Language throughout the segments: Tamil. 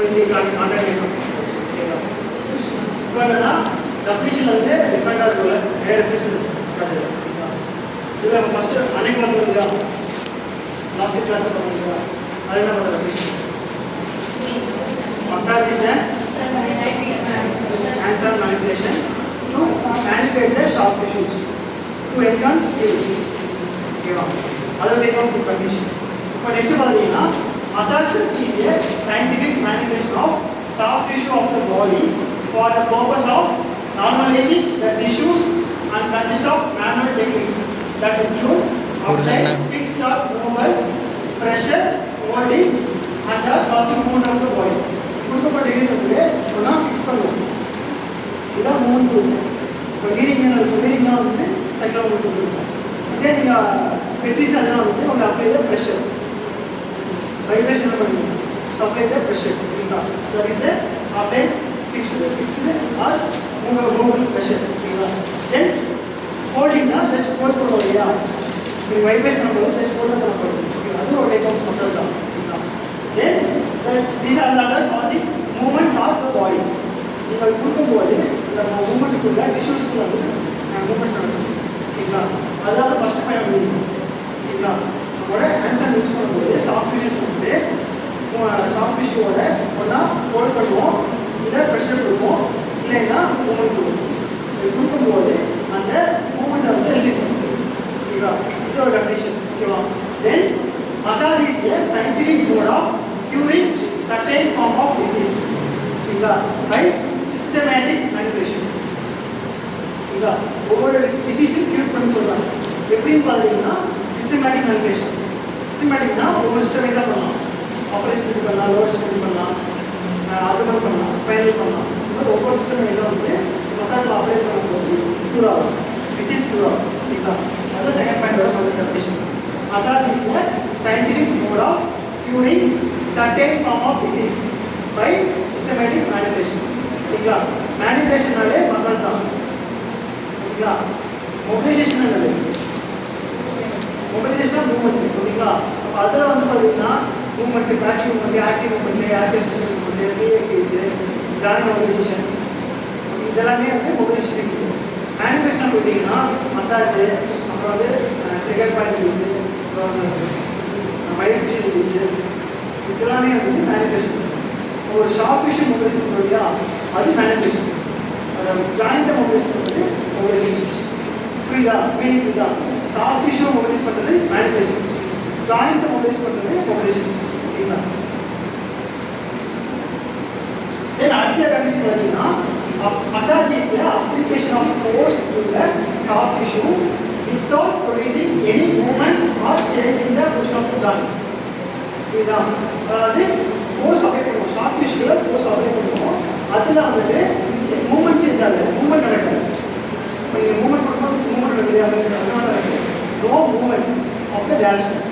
இந்த கிளாஸ் கான்டாக்ட் ஓகேவா? இப்போ என்னன்னா டெஃபினிஷன் வந்து டிஃபரெண்டாக இருக்குல்ல, நிறைய டெஃபினிஷன் ஓகேவா? இதில் நம்ம ஃபஸ்ட்டு அன்னைக்கு வந்துருக்கா லாஸ்ட் கிளாஸ் பண்ணுறோம், அது என்ன பண்ணுற definition? Massage is hands-on manipulation to manipulate the sharp tissues to enhance healing. ஓகேவா? அதை take out the condition. இப்போ நெக்ஸ்ட் பார்த்தீங்கன்னா massage is a scientific manipulation of soft tissue of the body for the purpose of normalizing the tissues and consist of manual techniques that include applying fixed or movable pressure, holding and the causing movement of the body. கொடுக்கப்பட்ட டெக்னிக்ஸ் வந்து ஒன்றா ஃபிக்ஸ் பண்ணுவோம், இதான் மூவ்மெண்ட் கொடுக்கும். இப்போ ரீடிங்லாம் வந்து சைக்கிளாக உங்களுக்கு கொடுக்கும். இதே நீங்கள் பெட்ரிஸ் அதெல்லாம் வந்து உங்களுக்கு அப்ளை த ப்ரெஷர் வைப்ரேஷன் என்ன பண்ணுவீங்க? ஸோ அப்ளை த ப்ரெஷர் ஓகேங்களா? So that is the apply fixed or movable pressure ஓகேங்களா? தென் ஹோல்டிங்னா ஜஸ்ட் ஹோல்ட் பண்ணுவோம் இல்லையா? நீங்கள் வைப்ரேஷன் பண்ணும்போது ஜஸ்ட் ஹோல்ட் பண்ண போகிறோம் ஓகேங்களா? அது ஒரு டைப் ஆஃப் மசாஜ் தான் ஓகேங்களா? தென் these are the causing movement of the body. நீங்கள் கொடுக்கும்போது இந்த மூமெண்ட்டுக்குள்ள டிஷ்யூஸ்க்குள்ள வந்து மூமெண்ட்ஸ் நடக்கும் ஓகேங்களா? அதாவது ஃபஸ்ட்டு பாயிண்ட் ஓகேங்களா? நம்மளோட ஹேண்ட்ஸ் யூஸ் பண்ணும்போது சாஃப்ட் டிஷ்யூஸ் வந்து சாஃப்ட் டிஷ்யூவோட ஒன்றா ஹோல்ட் பண்ணுவோம், இல்லை ப்ரெஷர் கொடுப்போம், இல்லைன்னா மூமெண்ட் கொடுப்போம். இது கொடுக்கும்போது அந்த மூமெண்ட்டை வந்து ரிசீவ் பண்ணுவோம் ஓகேங்களா? இது ஒரு டெஃபினிஷன் ஓகேவா? தென் massage is a scientific mode of curing certain form of disease ஓகேங்களா? by systematic manipulation ஓகேங்களா? ஒவ்வொரு டிசீஸும் க்யூர் பண்ணி சொல்கிறாங்க. எப்படின்னு பார்த்தீங்கன்னா சிஸ்டமேட்டிக் மேனிபுலேஷன். சிஸ்டமேட்டிக்னா ஒவ்வொரு சிஸ்டமே தான் பண்ணலாம். ஆப்ரேஷன் பண்ணலாம், லோவர் சிஸ்டம் பண்ணலாம், அப்டோமல் பண்ணலாம், ஸ்பைனல் பண்ணலாம். இந்த மாதிரி ஒவ்வொரு சிஸ்டமே தான் வந்து மசாஜில் அப்ளை பண்ணும்போது க்யூர் ஆகும், டிசீஸ் க்யூர் ஆகும் ஓகேங்களா? அது செகண்ட் பாயிண்ட் சொல்கிற definition. Massage is a scientific mode of curing certain form of disease by systematic manipulation. ஓகேங்களா? மேனிபுலேஷனாலே மசாஜ் தான் ஓகேங்களா? மொபிலைசேஷன் என்னது? மொபிலைசேஷனா மூவ்மெண்ட் ஓகேங்களா? அப்போ அதில் வந்து பார்த்தீங்கன்னா movement, passive movement, active movement, active session movement, free exercise, join mobilisation, இதெல்லாமே வந்து மொபிலைசேஷன். மேனிபுலேஷனாக போயிட்டீங்கன்னா மசாஜ், அப்புறம் வந்து ட்ரிகர் பாயிண்ட் யூஸு, மைஃபிஷன் யூஸு, இதெல்லாமே வந்து மேனிபுலேஷன். ஒரு ஷார்ப் விஷயம் மொபிலைஸ் பண்ணுறோம் இல்லையா, அது மேனிபுலேஷன். ஜாயிண்ட்டை மொபிலைஸ் பண்ணுறது மொபிலைசேஷன். புரியுதா? மீனிங் புரியுதா? ஷார்ப் டிஷ்யூ மொபிலைஸ் பண்ணுறது மேனிபுலேஷன், ஜாயிண்ட்ஸை மொபிலைஸ் பண்ணுறது மொபிலைசேஷன் ஓகேங்களா? தென் அடுத்த கண்டிஷன் பார்த்தீங்கன்னா massage is the application of force to the soft tissue without producing any movement or changing the position of the joint. புரியுதா? அதாவது ஃபோர்ஸ் அப்ளை பண்ணுவோம், சாஃப்ட் டிஷ்யூவில் ஃபோர்ஸ் அப்ளை பண்ணுவோம், அதில் வந்துட்டு மூவ்மெண்ட் சேஞ்ச் ஆகுது, மூவ்மெண்ட் நடக்குது. இப்போ நீங்கள் மூவ்மெண்ட் பண்ணும்போது மூவ்மெண்ட் நடக்குது அப்படின்னு அதனால நடக்குது. No movement of the direction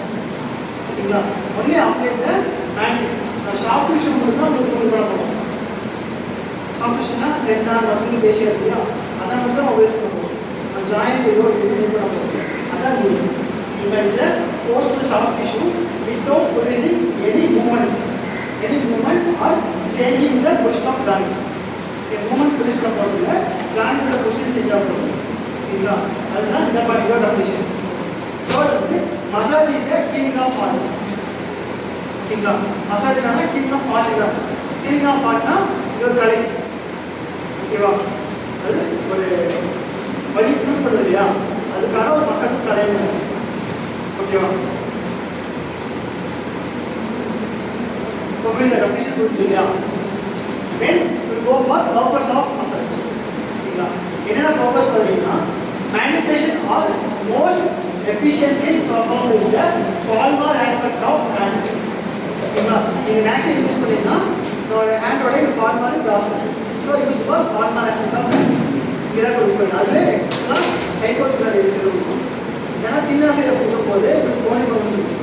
ஓகேங்களா? Only apply the manic soft tissue மட்டும் தான் உங்களுக்கு மூவ் பண்ண போகும். சாஃப்ட் டிஷ்யூனா டென்ஷனா மசில் ஃபேஷியல் இல்லையா, அதை மட்டும் தான் ஒபேஸ் பண்ணுவோம். ஜாயிண்ட் ஏதோ இது மூவ் பண்ண போகும், அதான் மூவ்மெண்ட். இந்த is a force to soft tissue without producing any movement or changing the position of joint. A movement produce பண்ண போறதுல joint ஓட position change ஆகும் சரிங்களா? அதுதான் இந்த பாயிண்டோட டெஃபினிஷன். தேர்ட் வந்து massage is a healing of heart ஓகேங்களா? மசாஜ்னால healing of heart இல்ல, healing of heartனா இது ஒரு கலை ஓகேவா? அது ஒரு வலி க்யூர் பண்ணுது இல்லையா, அதுக்கான ஒரு மசாஜ் கலைங்க ஓகேவா? இப்போ இந்த டெஃபினிஷன் கொடுத்து இல்லையா? Then will go for purpose of massage ஓகேங்களா? என்னென்ன பர்பஸ் பார்த்தீங்கன்னா manipulation are most efficiently perform in the palmar aspect of hand ஓகேங்களா? நீங்கள் மேக்ஸிமம் யூஸ் பண்ணிங்கன்னா உங்களோட ஹேண்டோட இது பால்மார் கிராஸ் பண்ணும். So use for palmar aspect of hand இதான் கொடுப்பேன். அதில் எக்ஸ்ட்ரா டைப்போஸ் இருக்கும். ஏன்னா தின்னா சைடை கொடுக்கும்போது போனி பவுன்ஸ் இருக்கும்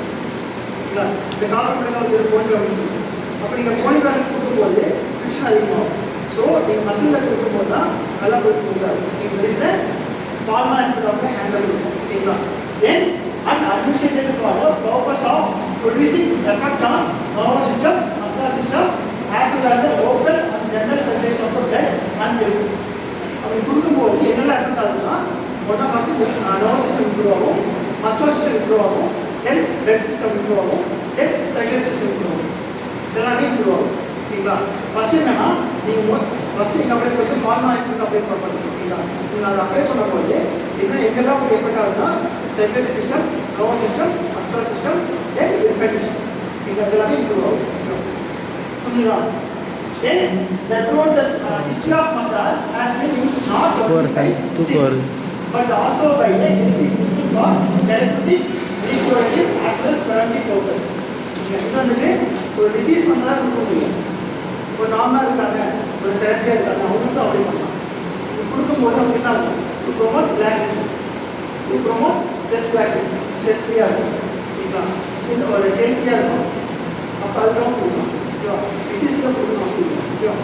ஓகேங்களா? இந்த கார்பன் போனி பவுன்ஸ் இருக்கும். அப்போ நீங்கள் போனி பவுன்ஸ் கொடுக்கும்போது ஃபிக்ஷன் அதிகமாகும். ஸோ நீங்கள் மசிலில் கொடுக்கும்போது தான் நல்லா கொடுக்கூடாது. நீங்கள் இஸ் பால்மார் ஆஸ்பெக்ட் ஆஃப் ஹேண்டில் இருக்கும் ஓகேங்களா? Then and administrated for the purpose of producing effect on nervous system, muscular system, as angles அப்படி கொடுக்கும்போது என்னெல்லாம் எஃபெக்ட் ஆகுதுன்னா ஒன்றா ஃபஸ்ட்டு நர்வஸ் சிஸ்டம் இம்ப்ரூவ் ஆகும், மஸ்குலர் சிஸ்டம் இம்ப்ரூவ் ஆகும், தென் பிளட் சிஸ்டம் இம்ப்ரூவ் ஆகும், தென் சைக்கிள் சிஸ்டம் இம்ப்ரூவ் ஆகும். இதெல்லாமே இம்ப்ரூவ் ஆகும். ஓகேங்களா? ஃபஸ்ட்டு என்னன்னா நீங்கள் ஃபஸ்ட்டு இங்கே அப்ளை பண்ணிட்டு ஹார்மோன் அப்ளை பண்ணுறது. ஓகேங்களா? நீங்கள் அதை அப்ளை பண்ணும்போது என்ன எங்கெல்லாம் உங்களுக்கு எஃபெக்ட் ஆகுதுன்னா cycle system, nervous system, muscular system, then lymphatic system. ஓகேங்களா? இதெல்லாமே இம்ப்ரூவ் ஆகும். புரியுதா? Then throughout the history of massage has been used not only but also by a healthy people for therapeutic, restorative as well as preventive purpose. இது வந்துட்டு ஒரு டிசீஸ் வந்தால் கொடுக்க முடியும். ஒரு நார்மலாக இருக்காங்க, ஒரு செலக்டியாக இருக்காங்க, அவங்களுக்கும் அப்ளை பண்ணலாம். இது கொடுக்கும்போது அவங்க என்ன ஆகும்? To promote relaxation, to promote stress relaxation, stress ஃப்ரீயாக இருக்கும். ஓகேங்களா? இது ஒரு ஹெல்த்தியாக இருக்கும். அப்போ அதுதான் கொடுக்கலாம். ஓகேவா? டிசீஸ்லாம் கொடுக்கணும். ஓகேவா?